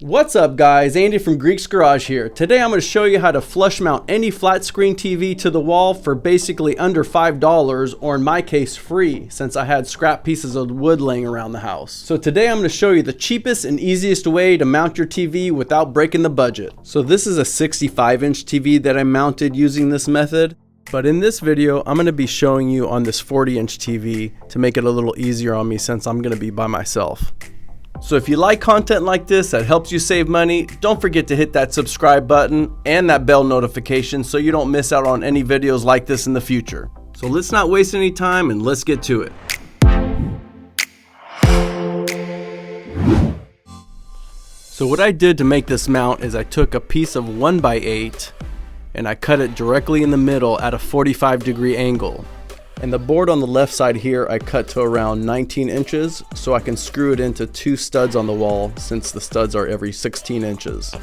What's up guys, Andy from Greek's Garage here. Today I'm going to show you how to flush mount any flat screen TV to the wall for basically under $5, or in my case free, since I had scrap pieces of wood laying around the house. So today I'm going to show you the cheapest and easiest way to mount your TV without breaking the budget. So this is a 65-inch TV that I mounted using this method. But in this video, I'm going to be showing you on this 40-inch TV to make it a little easier on me since I'm going to be by myself. So if you like content like this that helps you save money, don't forget to hit that subscribe button and that bell notification so you don't miss out on any videos like this in the future. So let's not waste any time and let's get to it. So what I did to make this mount is I took a piece of 1x8 and I cut it directly in the middle at a 45-degree angle. And the board on the left side here I cut to around 19 inches so I can screw it into two studs on the wall since the studs are every 16 inches.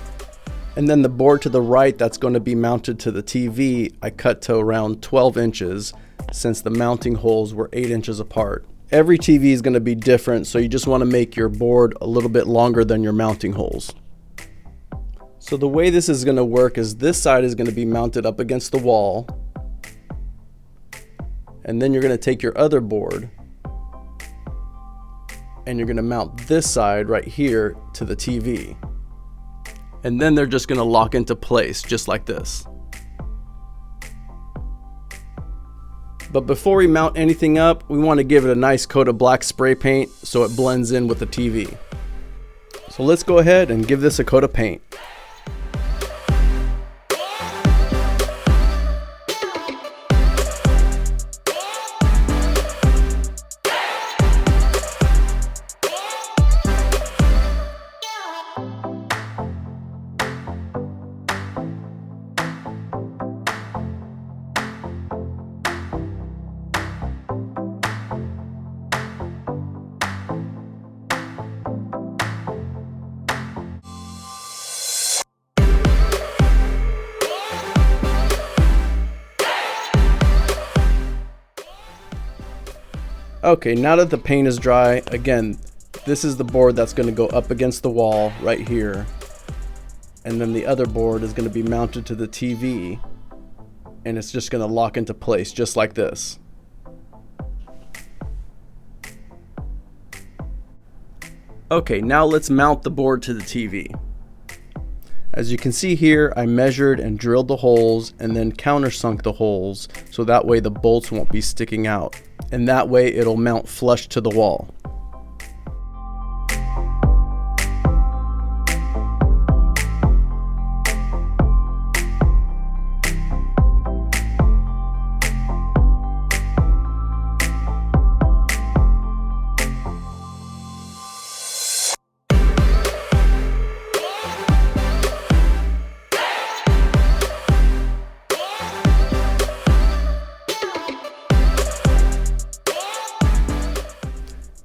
And then the board to the right that's going to be mounted to the TV I cut to around 12 inches since the mounting holes were 8 inches apart. Every TV is going to be different, so you just want to make your board a little bit longer than your mounting holes. So the way this is going to work is this side is going to be mounted up against the wall. And then you're going to take your other board and you're going to mount this side right here to the TV. And then they're just going to lock into place just like this. But before we mount anything up, we want to give it a nice coat of black spray paint so it blends in with the TV. So let's go ahead and give this a coat of paint. Okay, now that the paint is dry, again, this is the board that's going to go up against the wall right here. And then the other board is going to be mounted to the TV. And it's just going to lock into place just like this. Okay, now let's mount the board to the TV. As you can see here, I measured and drilled the holes and then countersunk the holes so that way the bolts won't be sticking out. And that way it'll mount flush to the wall.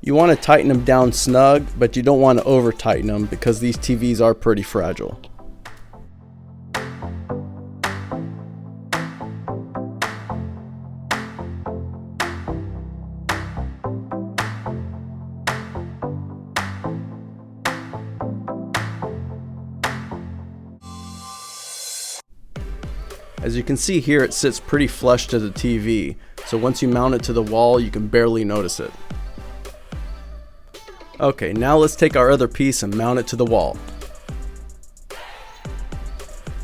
You want to tighten them down snug, but you don't want to over tighten them because these TVs are pretty fragile. As you can see here, it sits pretty flush to the TV, so once you mount it to the wall, you can barely notice it. Okay, now let's take our other piece and mount it to the wall.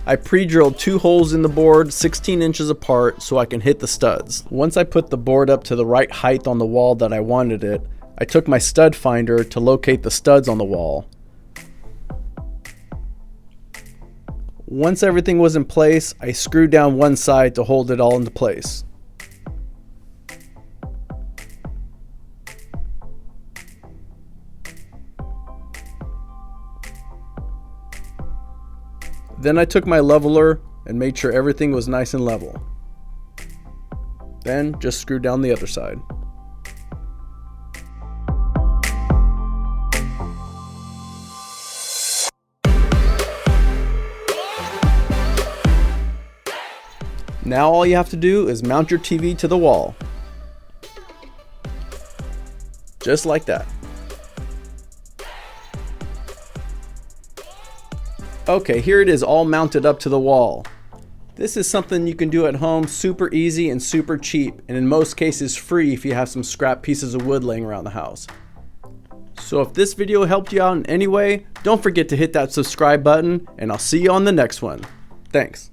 I pre-drilled two holes in the board 16 inches apart so I can hit the studs. Once I put the board up to the right height on the wall that I wanted it, I took my stud finder to locate the studs on the wall. Once everything was in place, I screwed down one side to hold it all into place. Then I took my leveler and made sure everything was nice and level. Then just screw down the other side. Now all you have to do is mount your TV to the wall. Just like that. Okay, here it is all mounted up to the wall. This is something you can do at home, super easy and super cheap, and in most cases free if you have some scrap pieces of wood laying around the house. So if this video helped you out in any way, don't forget to hit that subscribe button, and I'll see you on the next one. Thanks.